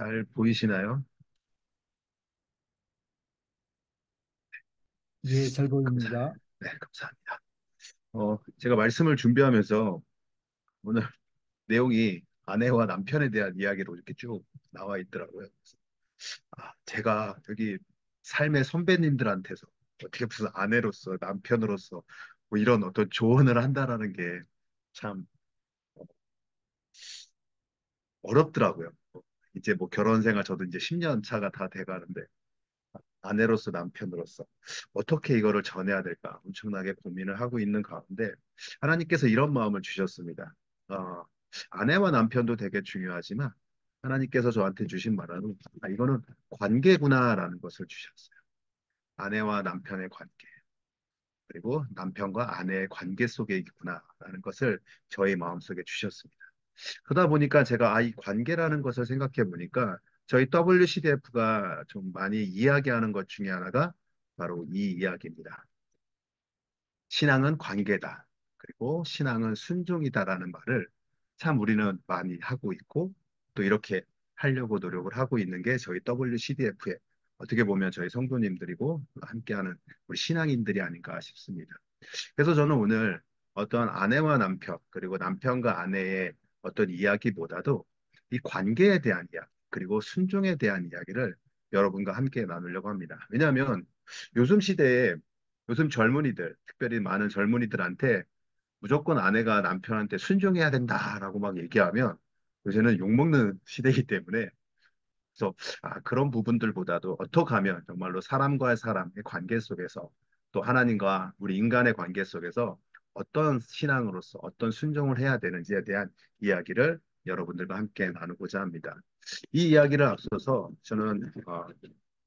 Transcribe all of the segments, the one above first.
잘 보이시나요? 예, 잘 감사, 보입니다. 네, 감사합니다. 제가 말씀을 준비하면서 오늘 내용이 아내와 남편에 대한 이야기로 이렇게 쭉 나와 있더라고요. 제가 여기 삶의 선배님들한테서 어떻게 무슨 아내로서, 남편으로서 뭐 이런 어떤 조언을 한다라는 게 참 어렵더라고요. 이제 뭐 결혼 생활 저도 이제 10년 차가 다 돼가는데 아내로서 남편으로서 어떻게 이거를 전해야 될까 엄청나게 고민을 하고 있는 가운데 하나님께서 이런 마음을 주셨습니다. 어, 아내와 남편도 되게 중요하지만 하나님께서 저한테 주신 말은 이거는 관계구나라는 것을 주셨어요. 아내와 남편의 관계 그리고 남편과 아내의 관계 속에 있구나라는 것을 저희 마음속에 주셨습니다. 그러다 보니까 제가 이 관계라는 것을 생각해 보니까 저희 WCDF가 좀 많이 이야기하는 것 중에 하나가 바로 이 이야기입니다. 신앙은 관계다. 그리고 신앙은 순종이다라는 말을 참 우리는 많이 하고 있고 또 이렇게 하려고 노력을 하고 있는 게 저희 WCDF의 어떻게 보면 저희 성도님들이고 함께하는 우리 신앙인들이 아닌가 싶습니다. 그래서 저는 오늘 어떤 아내와 남편, 그리고 남편과 아내의 어떤 이야기보다도 이 관계에 대한 이야기, 그리고 순종에 대한 이야기를 여러분과 함께 나누려고 합니다. 왜냐하면 요즘 시대에 요즘 젊은이들, 특별히 많은 젊은이들한테 무조건 아내가 남편한테 순종해야 된다라고 막 얘기하면 요새는 욕먹는 시대이기 때문에 그래서 그런 부분들보다도 어떻게 하면 정말로 사람과의 사람의 관계 속에서 또 하나님과 우리 인간의 관계 속에서 어떤 신앙으로서 어떤 순종을 해야 되는지에 대한 이야기를 여러분들과 함께 나누고자 합니다. 이 이야기를 앞서서 저는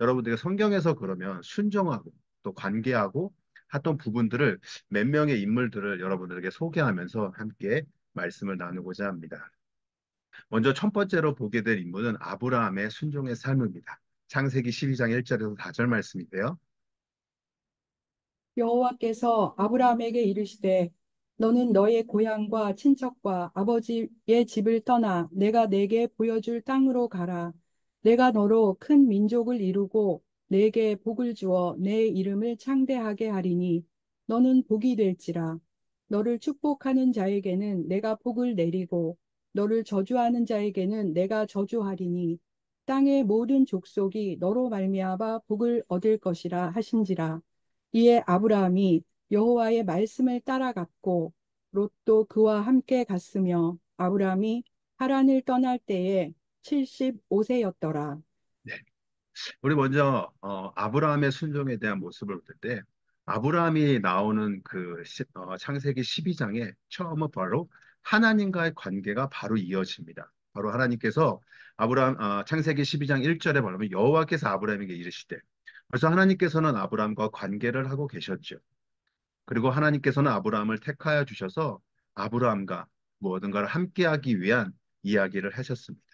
여러분들에게 성경에서 그러면 순종하고 또 관계하고 했던 부분들을 몇 명의 인물들을 여러분들에게 소개하면서 함께 말씀을 나누고자 합니다. 먼저 첫 번째로 보게 될 인물은 아브라함의 순종의 삶입니다. 창세기 12장 1절에서 4절 말씀인데요. 여호와께서 아브라함에게 이르시되 너는 너의 고향과 친척과 아버지의 집을 떠나 내가 내게 보여줄 땅으로 가라. 내가 너로 큰 민족을 이루고 내게 복을 주어 내 이름을 창대하게 하리니 너는 복이 될지라. 너를 축복하는 자에게는 내가 복을 내리고 너를 저주하는 자에게는 내가 저주하리니 땅의 모든 족속이 너로 말미암아 복을 얻을 것이라 하신지라. 이에 아브라함이 여호와의 말씀을 따라갔고 롯도 그와 함께 갔으며 아브라함이 하란을 떠날 때에 75세였더라. 네. 우리 먼저 아브라함의 순종에 대한 모습을 볼 때 아브라함이 나오는 창세기 12장에 처음은 바로 하나님과의 관계가 바로 이어집니다. 바로 하나님께서 창세기 12장 1절에 보면 여호와께서 아브라함에게 이르시되 그래서 하나님께서는 아브라함과 관계를 하고 계셨죠. 그리고 하나님께서는 아브라함을 택하여 주셔서 아브라함과 무엇인가를 함께하기 위한 이야기를 하셨습니다.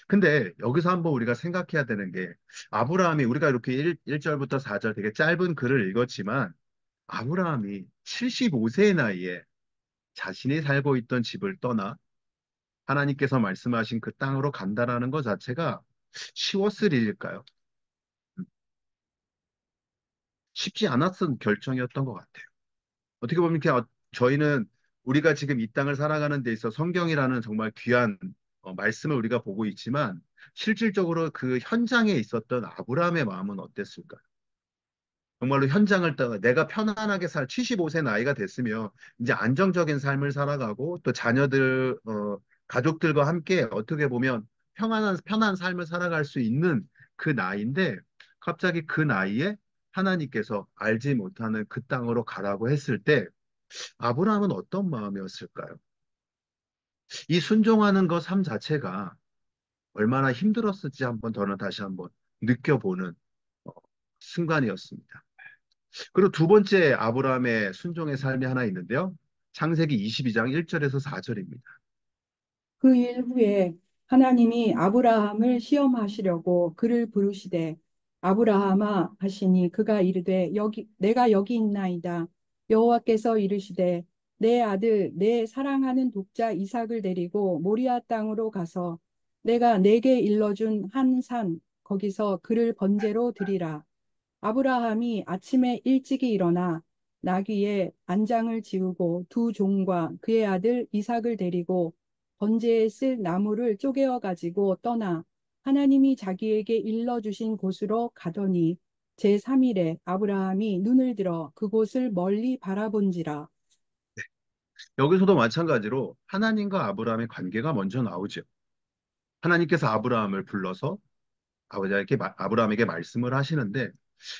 근데 여기서 한번 우리가 생각해야 되는 게 아브라함이 우리가 이렇게 1절부터 4절 되게 짧은 글을 읽었지만 아브라함이 75세의 나이에 자신이 살고 있던 집을 떠나 하나님께서 말씀하신 그 땅으로 간다라는 것 자체가 쉬웠을 일일까요? 음, 쉽지 않았던 결정이었던 것 같아요. 어떻게 보면 저희는 우리가 지금 이 땅을 살아가는 데 있어 성경이라는 정말 귀한 말씀을 우리가 보고 있지만 실질적으로 그 현장에 있었던 아브라함의 마음은 어땠을까? 정말로 현장을 떠나 내가 편안하게 75세 나이가 됐으면 이제 안정적인 삶을 살아가고 또 가족들과 함께 어떻게 보면 편한 삶을 살아갈 수 있는 그 나이인데 갑자기 그 나이에 하나님께서 알지 못하는 그 땅으로 가라고 했을 때 아브라함은 어떤 마음이었을까요? 이 순종하는 것 삶 자체가 얼마나 힘들었을지 한번 저는 다시 한번 느껴보는 어, 순간이었습니다. 그리고 두 번째 아브라함의 순종의 삶이 하나 있는데요. 창세기 22장 1절에서 4절입니다. 그 일 후에 하나님이 아브라함을 시험하시려고 그를 부르시되 아브라함아 하시니 그가 이르되 여기 내가 여기 있나이다. 여호와께서 이르시되 내 아들 내 사랑하는 독자 이삭을 데리고 모리아 땅으로 가서 내가 내게 일러준 한 산, 거기서 그를 번제로 드리라. 아브라함이 아침에 일찍이 일어나 나귀의 안장을 지우고 두 종과 그의 아들 이삭을 데리고 번제에 쓸 나무를 쪼개어 가지고 떠나 하나님이 자기에게 일러주신 곳으로 가더니 제3일에 아브라함이 눈을 들어 그곳을 멀리 바라본지라. 여기서도 마찬가지로 하나님과 아브라함의 관계가 먼저 나오죠. 하나님께서 아브라함을 불러서 아브라함에게 말씀을 하시는데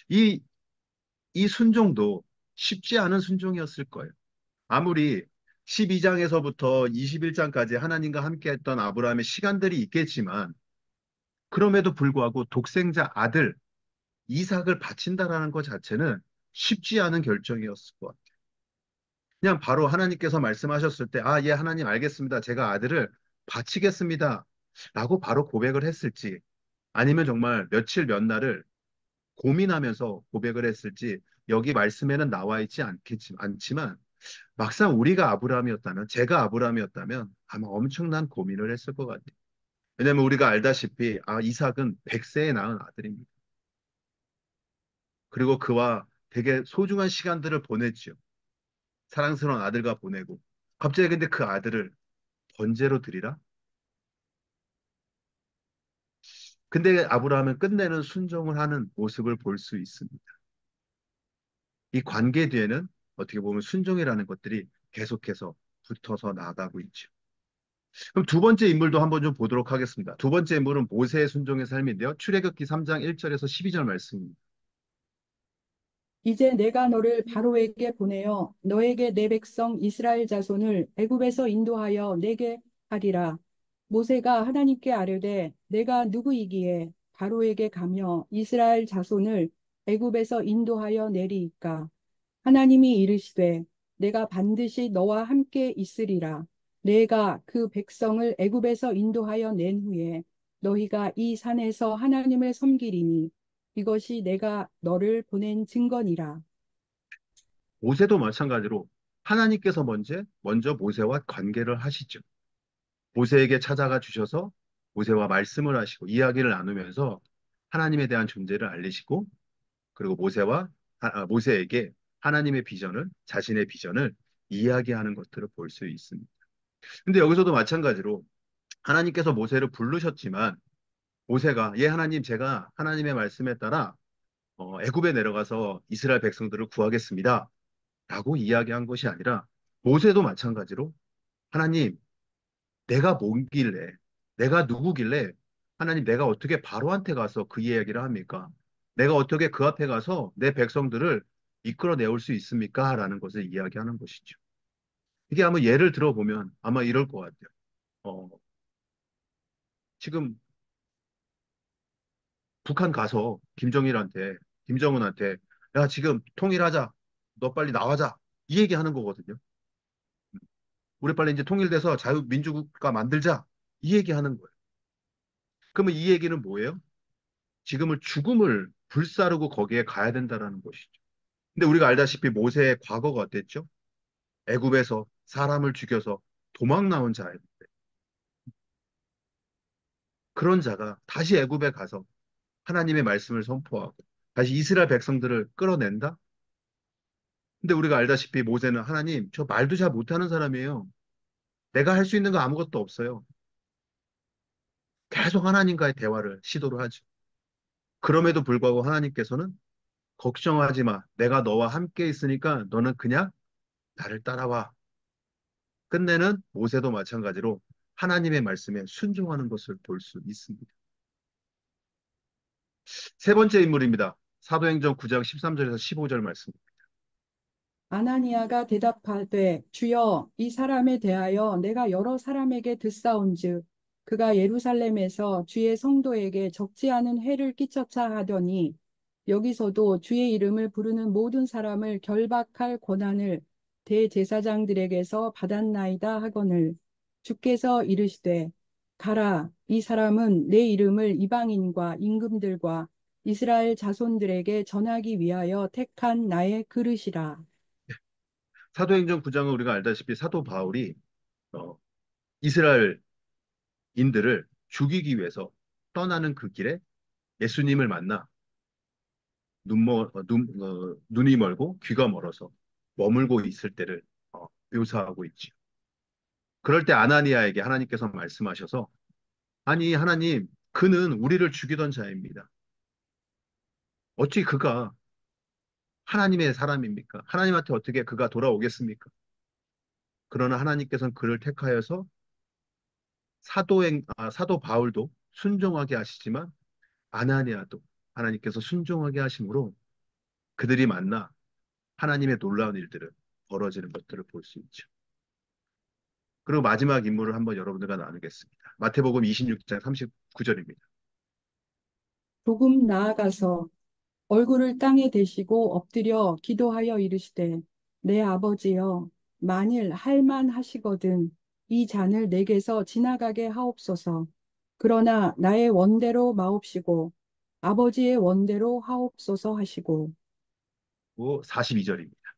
이, 이 순종도 쉽지 않은 순종이었을 거예요. 아무리 12장에서부터 21장까지 하나님과 함께 했던 아브라함의 시간들이 있겠지만 그럼에도 불구하고 독생자 아들 이삭을 바친다라는 것 자체는 쉽지 않은 결정이었을 것 같아요. 그냥 바로 하나님께서 말씀하셨을 때, 아, 예, 하나님 알겠습니다. 제가 아들을 바치겠습니다. 라고 바로 고백을 했을지, 아니면 정말 며칠 몇 날을 고민하면서 고백을 했을지, 여기 말씀에는 나와 있지 않지만, 막상 우리가 아브라함이었다면, 제가 아브라함이었다면 아마 엄청난 고민을 했을 것 같아요. 왜냐면 우리가 알다시피, 아, 이삭은 100세에 낳은 아들입니다. 그리고 그와 되게 소중한 시간들을 보냈죠. 사랑스러운 아들과 보내고. 갑자기 근데 그 아들을 번제로 드리라? 근데 아브라함은 끝내는 순종을 하는 모습을 볼 수 있습니다. 이 관계 뒤에는 어떻게 보면 순종이라는 것들이 계속해서 붙어서 나가고 있죠. 그럼 두 번째 인물도 한번 좀 보도록 하겠습니다. 두 번째 인물은 모세의 순종의 삶인데요. 출애굽기 3장 1절에서 12절 말씀입니다. 이제 내가 너를 바로에게 보내어 너에게 내 백성 이스라엘 자손을 애굽에서 인도하여 내게 하리라. 모세가 하나님께 아뢰되 내가 누구이기에 바로에게 가며 이스라엘 자손을 애굽에서 인도하여 내리이까. 하나님이 이르시되 내가 반드시 너와 함께 있으리라. 내가 그 백성을 애굽에서 인도하여 낸 후에 너희가 이 산에서 하나님을 섬기리니 이것이 내가 너를 보낸 증거니라. 모세도 마찬가지로 하나님께서 먼저 모세와 관계를 하시죠. 모세에게 찾아가 주셔서 모세와 말씀을 하시고 이야기를 나누면서 하나님에 대한 존재를 알리시고 그리고 모세에게 하나님의 비전을 자신의 비전을 이야기하는 것들을 볼 수 있습니다. 근데 여기서도 마찬가지로 하나님께서 모세를 부르셨지만 모세가 예 하나님 제가 하나님의 말씀에 따라 애굽에 내려가서 이스라엘 백성들을 구하겠습니다. 라고 이야기한 것이 아니라 모세도 마찬가지로 하나님 내가 뭔길래 내가 누구길래 하나님 내가 어떻게 바로한테 가서 그 이야기를 합니까? 내가 어떻게 그 앞에 가서 내 백성들을 이끌어내올 수 있습니까? 라는 것을 이야기하는 것이죠. 이게 아마 예를 들어보면 아마 이럴 것 같아요. 어, 지금 북한 가서 김정은한테 야 지금 통일하자. 너 빨리 나와자. 이 얘기하는 거거든요. 우리 빨리 이제 통일돼서 자유민주국가 만들자. 이 얘기하는 거예요. 그러면 이 얘기는 뭐예요? 지금을 죽음을 불사르고 거기에 가야 된다라는 것이죠. 근데 우리가 알다시피 모세의 과거가 어땠죠? 애굽에서 사람을 죽여서 도망 나온 자였는데 그런 자가 다시 애굽에 가서 하나님의 말씀을 선포하고 다시 이스라엘 백성들을 끌어낸다? 근데 우리가 알다시피 모세는 하나님, 저 말도 잘 못하는 사람이에요. 내가 할 수 있는 거 아무것도 없어요. 계속 하나님과의 대화를 시도를 하죠. 그럼에도 불구하고 하나님께서는 걱정하지 마. 내가 너와 함께 있으니까 너는 그냥 나를 따라와. 끝내는 모세도 마찬가지로 하나님의 말씀에 순종하는 것을 볼 수 있습니다. 세 번째 인물입니다. 사도행전 9장 13절에서 15절 말씀. 아나니아가 대답하되 주여 이 사람에 대하여 내가 여러 사람에게 듣사온즉 그가 예루살렘에서 주의 성도에게 적지 않은 해를 끼쳤자 하더니 여기서도 주의 이름을 부르는 모든 사람을 결박할 권한을 대제사장들에게서 받았나이다 하거늘 주께서 이르시되 가라 이 사람은 내 이름을 이방인과 임금들과 이스라엘 자손들에게 전하기 위하여 택한 나의 그릇이라. 사도행전 9장은 우리가 알다시피 사도 바울이 어, 이스라엘인들을 죽이기 위해서 떠나는 그 길에 예수님을 만나 눈이 멀고 귀가 멀어서 머물고 있을 때를 묘사하고 있죠. 그럴 때 아나니아에게 하나님께서 말씀하셔서 아니 하나님 그는 우리를 죽이던 자입니다. 어찌 그가 하나님의 사람입니까? 하나님한테 어떻게 그가 돌아오겠습니까? 그러나 하나님께서는 그를 택하여서 사도 바울도 순종하게 하시지만 아나니아도 하나님께서 순종하게 하심으로 그들이 만나 하나님의 놀라운 일들을 벌어지는 것들을 볼 수 있죠. 그리고 마지막 인물을 한번 여러분들과 나누겠습니다. 마태복음 26장 39절입니다. 조금 나아가서 얼굴을 땅에 대시고 엎드려 기도하여 이르시되 내 아버지여 만일 할만하시거든 이 잔을 내게서 지나가게 하옵소서. 그러나 나의 원대로 마옵시고 아버지의 원대로 하옵소서 하시고 42절입니다.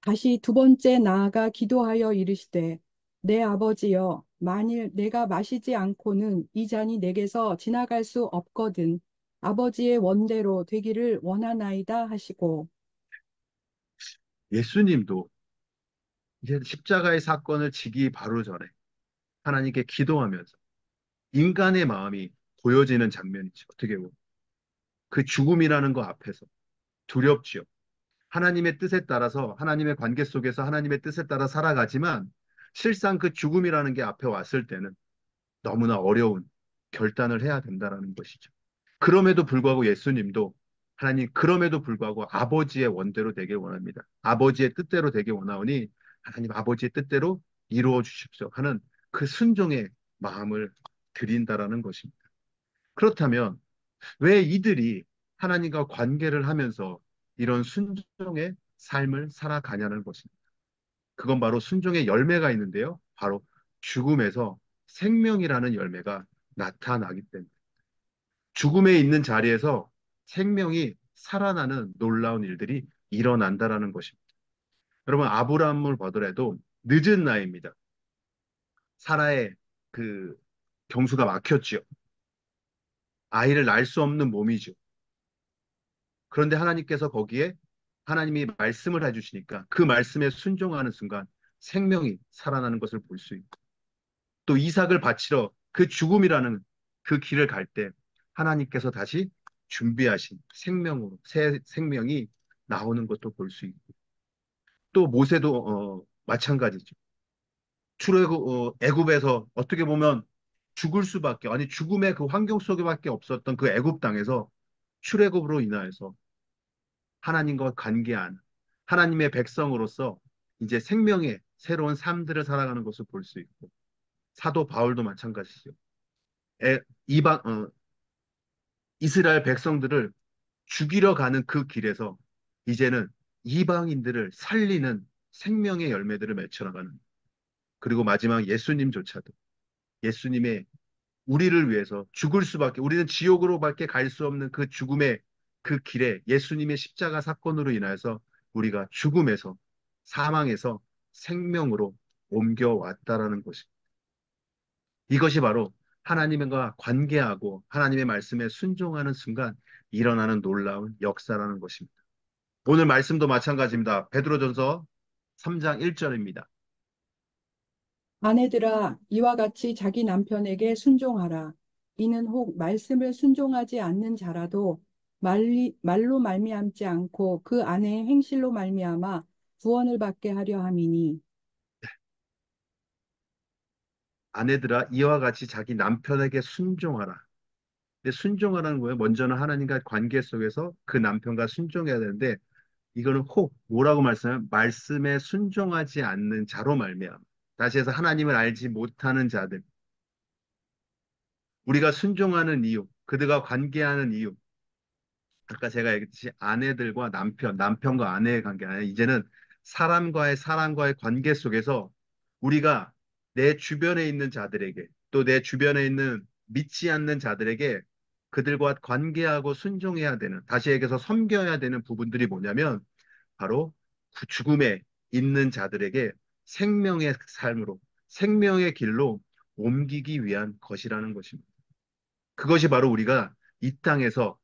다시 두 번째 나아가 기도하여 이르시되 내 아버지여 만일 내가 마시지 않고는 이 잔이 내게서 지나갈 수 없거든 아버지의 원대로 되기를 원하나이다 하시고 예수님도 이제 십자가의 사건을 지기 바로 전에 하나님께 기도하면서 인간의 마음이 보여지는 장면이죠. 어떻게 보면 그 죽음이라는 거 앞에서 두렵지요. 하나님의 뜻에 따라서 하나님의 관계 속에서 하나님의 뜻에 따라 살아가지만 실상 그 죽음이라는 게 앞에 왔을 때는 너무나 어려운 결단을 해야 된다라는 것이죠. 그럼에도 불구하고 예수님도 하나님 그럼에도 불구하고 아버지의 원대로 되길 원합니다. 아버지의 뜻대로 되길 원하오니 하나님 아버지의 뜻대로 이루어 주십시오 하는 그 순종의 마음을 드린다라는 것입니다. 그렇다면 왜 이들이 하나님과 관계를 하면서 이런 순종의 삶을 살아가냐는 것입니다. 그건 바로 순종의 열매가 있는데요. 바로 죽음에서 생명이라는 열매가 나타나기 때문에 죽음에 있는 자리에서 생명이 살아나는 놀라운 일들이 일어난다라는 것입니다. 여러분 아브라함을 보더라도 늦은 나이입니다. 사라의 그 경수가 막혔지요. 아이를 낳을 수 없는 몸이죠. 그런데 하나님께서 거기에 하나님이 말씀을 해주시니까 그 말씀에 순종하는 순간 생명이 살아나는 것을 볼 수 있고 또 이삭을 바치러 그 죽음이라는 그 길을 갈 때 하나님께서 다시 준비하신 생명으로 새 생명이 나오는 것도 볼 수 있고 또 모세도 마찬가지죠. 애굽에서 어떻게 보면 죽을 수밖에 아니 죽음의 그 환경 속에밖에 없었던 그 애굽 땅에서 출애굽으로 인하여서 하나님과 관계한 하나님의 백성으로서 이제 생명의 새로운 삶들을 살아가는 것을 볼 수 있고 사도 바울도 마찬가지죠. 에, 이방 이스라엘 백성들을 죽이려 가는 그 길에서 이제는 이방인들을 살리는 생명의 열매들을 맺혀나가는 그리고 마지막 예수님조차도 예수님의 우리를 위해서 죽을 수밖에 우리는 지옥으로밖에 갈 수 없는 그 죽음의 그 길에 예수님의 십자가 사건으로 인하여서 우리가 죽음에서 사망에서 생명으로 옮겨왔다라는 것입니다. 이것이 바로 하나님과 관계하고 하나님의 말씀에 순종하는 순간 일어나는 놀라운 역사라는 것입니다. 오늘 말씀도 마찬가지입니다. 베드로전서 3장 1절입니다. 아내들아 이와 같이 자기 남편에게 순종하라. 이는 혹 말씀을 순종하지 않는 자라도 말로 말미암지 않고 그 아내의 행실로 말미암아 구원을 받게 하려 함이니 아내들아 이와 같이 자기 남편에게 순종하라. 근데 순종하라는 거예요. 먼저는 하나님과 관계 속에서 그 남편과 순종해야 되는데 이거는 혹 뭐라고 말씀하면 말씀에 순종하지 않는 자로 말미암아. 다시 해서 하나님을 알지 못하는 자들. 우리가 순종하는 이유, 그들과 관계하는 이유. 아까 제가 얘기했듯이 아내들과 남편, 남편과 아내의 관계 아니라 이제는 사람과의 관계 속에서 우리가 내 주변에 있는 자들에게 또 내 주변에 있는 믿지 않는 자들에게 그들과 관계하고 순종해야 되는, 다시 얘기해서 섬겨야 되는 부분들이 뭐냐면 바로 그 죽음에 있는 자들에게 생명의 삶으로, 생명의 길로 옮기기 위한 것이라는 것입니다. 그것이 바로 우리가 이 땅에서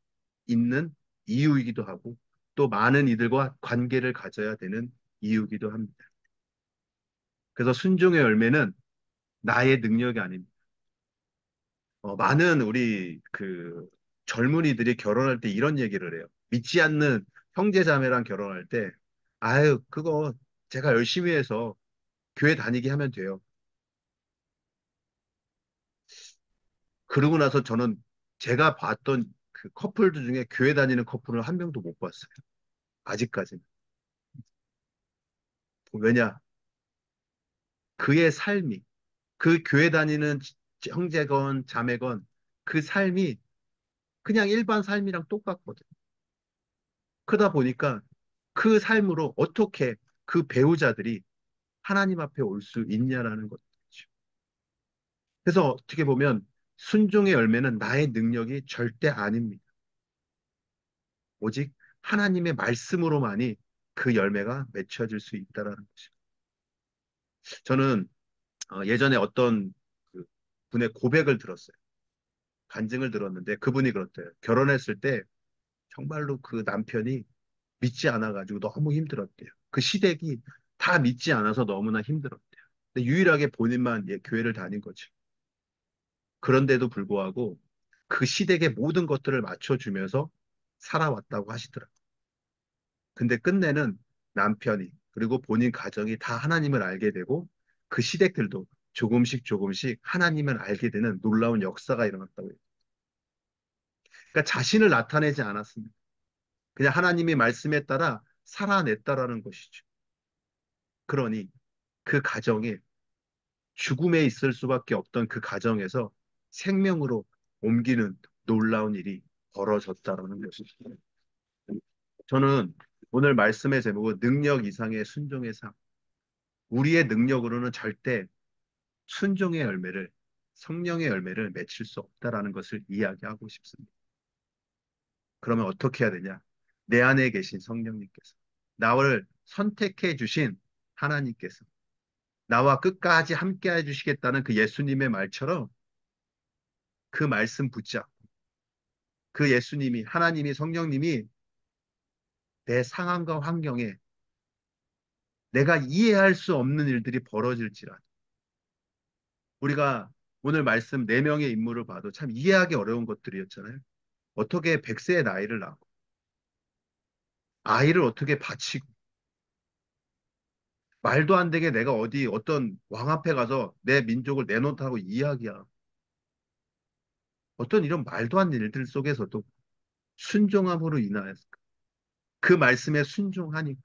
있는 이유이기도 하고 또 많은 이들과 관계를 가져야 되는 이유이기도 합니다. 그래서 순종의 열매는 나의 능력이 아닙니다. 많은 우리 그 젊은이들이 결혼할 때 이런 얘기를 해요. 믿지 않는 형제 자매랑 결혼할 때, 아유, 그거 제가 열심히 해서 교회 다니게 하면 돼요. 그러고 나서 저는 제가 봤던 그 커플들 중에 교회 다니는 커플을 한 명도 못 봤어요. 아직까지는. 왜냐? 그의 삶이, 그 교회 다니는 형제건 자매건 그 삶이 그냥 일반 삶이랑 똑같거든. 그러다 보니까 그 삶으로 어떻게 그 배우자들이 하나님 앞에 올 수 있냐라는 거죠. 그래서 어떻게 보면 순종의 열매는 나의 능력이 절대 아닙니다. 오직 하나님의 말씀으로만이 그 열매가 맺혀질 수 있다라는 것이죠. 저는 예전에 어떤 그 분의 고백을 들었어요. 간증을 들었는데 그분이 그렇대요. 결혼했을 때 정말로 그 남편이 믿지 않아가지고 너무 힘들었대요. 그 시댁이 다 믿지 않아서 너무나 힘들었대요. 근데 유일하게 본인만 교회를 다닌 거죠. 그런데도 불구하고 그 시댁의 모든 것들을 맞춰주면서 살아왔다고 하시더라고요. 근데 끝내는 남편이 그리고 본인 가정이 다 하나님을 알게 되고 그 시댁들도 조금씩 조금씩 하나님을 알게 되는 놀라운 역사가 일어났다고 해요. 그러니까 자신을 나타내지 않았습니다. 그냥 하나님의 말씀에 따라 살아냈다라는 것이죠. 그러니 그 가정에 죽음에 있을 수밖에 없던 그 가정에서 생명으로 옮기는 놀라운 일이 벌어졌다라는 것이죠. 저는 오늘 말씀의 제목은 능력 이상의 순종의 삶. 우리의 능력으로는 절대 순종의 열매를, 성령의 열매를 맺힐 수 없다라는 것을 이야기하고 싶습니다. 그러면 어떻게 해야 되냐? 내 안에 계신 성령님께서, 나를 선택해 주신 하나님께서, 나와 끝까지 함께 해주시겠다는 그 예수님의 말처럼 그 말씀 붙잡고 그 예수님이, 하나님이, 성령님이 내 상황과 환경에 내가 이해할 수 없는 일들이 벌어질지라도 우리가 오늘 말씀 네명의 인물을 봐도 참 이해하기 어려운 것들이었잖아요. 어떻게 100세의 나이를 낳고 아이를 어떻게 바치고 말도 안 되게 내가 어디 어떤 왕 앞에 가서 내 민족을 내놓다고 이야기야. 어떤 이런 말도 안 되는 일들 속에서도 순종함으로 인하여서 그 말씀에 순종하니까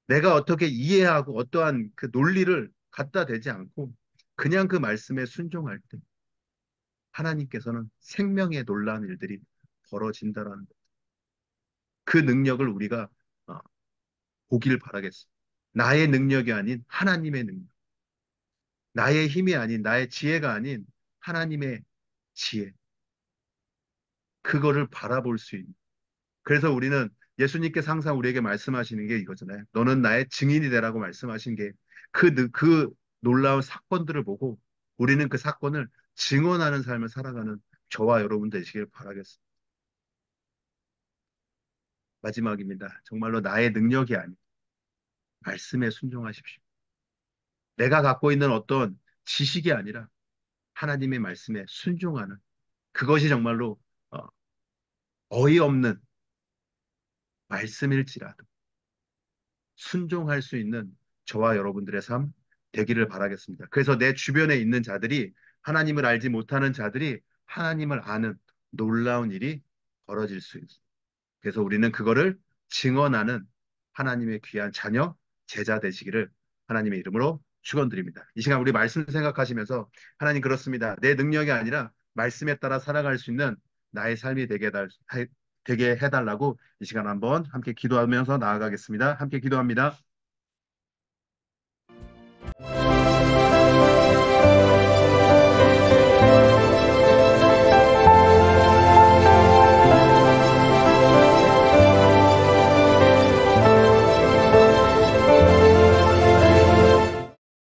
내가 어떻게 이해하고 어떠한 그 논리를 갖다 대지 않고 그냥 그 말씀에 순종할 때 하나님께서는 생명에 놀라운 일들이 벌어진다라는 것. 그 능력을 우리가 어, 보길 바라겠습니다. 나의 능력이 아닌 하나님의 능력. 나의 힘이 아닌 나의 지혜가 아닌 하나님의 지혜. 그거를 바라볼 수 있는. 그래서 우리는 예수님께서 항상 우리에게 말씀하시는 게 이거잖아요. 너는 나의 증인이 되라고 말씀하신 게 그 놀라운 사건들을 보고 우리는 그 사건을 증언하는 삶을 살아가는 저와 여러분 되시길 바라겠습니다. 마지막입니다. 정말로 나의 능력이 아닌 말씀에 순종하십시오. 내가 갖고 있는 어떤 지식이 아니라 하나님의 말씀에 순종하는 그것이 정말로 어, 어이없는 말씀일지라도 순종할 수 있는 저와 여러분들의 삶 되기를 바라겠습니다. 그래서 내 주변에 있는 자들이 하나님을 알지 못하는 자들이 하나님을 아는 놀라운 일이 벌어질 수 있습니다. 그래서 우리는 그거를 증언하는 하나님의 귀한 자녀, 제자 되시기를 하나님의 이름으로 축원드립니다. 이 시간 우리 말씀 생각하시면서 하나님 그렇습니다. 내 능력이 아니라 말씀에 따라 살아갈 수 있는 나의 삶이 되게 해달라고 이 시간 한번 함께 기도하면서 나아가겠습니다. 함께 기도합니다.